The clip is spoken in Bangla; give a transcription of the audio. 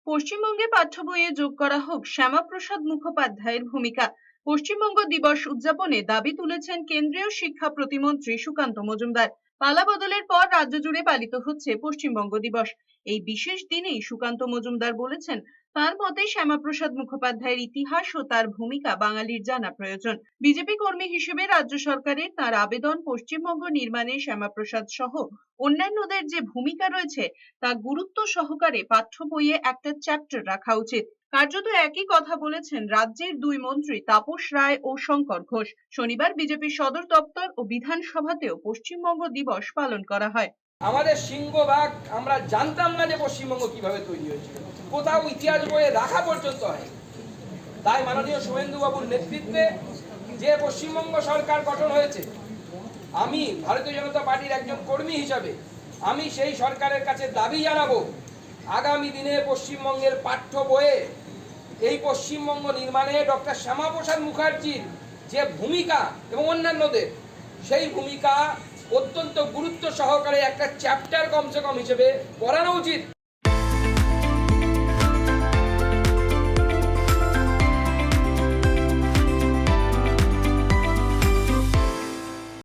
পশ্চিমবঙ্গে পাঠ্য বইয়ে যোগ করা হোক শ্যামাপ্রসাদ মুখোপাধ্যায়ের ভূমিকা। পশ্চিমবঙ্গ দিবস উদযাপনে দাবি তুলেছেন কেন্দ্রীয় শিক্ষা প্রতিমন্ত্রী সুকান্ত মজুমদার। পালা বদলের পর রাজ্য জুড়ে পালিত হচ্ছে পশ্চিমবঙ্গ দিবস। এই বিশেষ দিনেই সুকান্ত মজুমদার বলেছেন, তার মতে শ্যামাপ্রসাদ মুখোপাধ্যায়ের ইতিহাস ও তার ভূমিকা বাঙালির জানা প্রয়োজন। বিজেপি কর্মী হিসেবে রাজ্য সরকারের তার আবেদন, পশ্চিমবঙ্গ নির্মাণে শ্যামাপ্রসাদ সহ অন্যান্যদের যে ভূমিকা রয়েছে তা গুরুত্ব সহকারে পাঠ্য বইয়ে একটা চ্যাপ্টার রাখা উচিত। কার্যত একই কথা বলেছেন রাজ্যের দুই মন্ত্রী তাপস রায় ও শঙ্কর ঘোষ। শনিবার বিজেপির সদর দপ্তর ও বিধানসভাতেও পশ্চিমবঙ্গ দিবস পালন করা হয়। আমাদের সিংহভাগ আমরা জানতাম না যে পশ্চিমবঙ্গ কিভাবে তৈরি হয়েছিল, কোথাও ইতিহাস বইয়ে রাখা পর্যন্ত হয়। তাই মাননীয় শুভেন্দু বাবুর নেতৃত্বে যে পশ্চিমবঙ্গ সরকার গঠন হয়েছে, আমি ভারতীয় জনতা পার্টির একজন কর্মী হিসাবে আমি সেই সরকারের কাছে দাবি জানাবো, আগামী দিনে পশ্চিমবঙ্গের পাঠ্য বইয়ে এই পশ্চিমবঙ্গ নির্মাণে ডক্টর শ্যামাপ্রসাদ মুখার্জির যে ভূমিকা এবং অন্যান্যদের সেই ভূমিকা অত্যন্ত গুরুত্ব সহকারে একটা চ্যাপ্টার কমসে কম হিসেবে পড়ানো উচিত।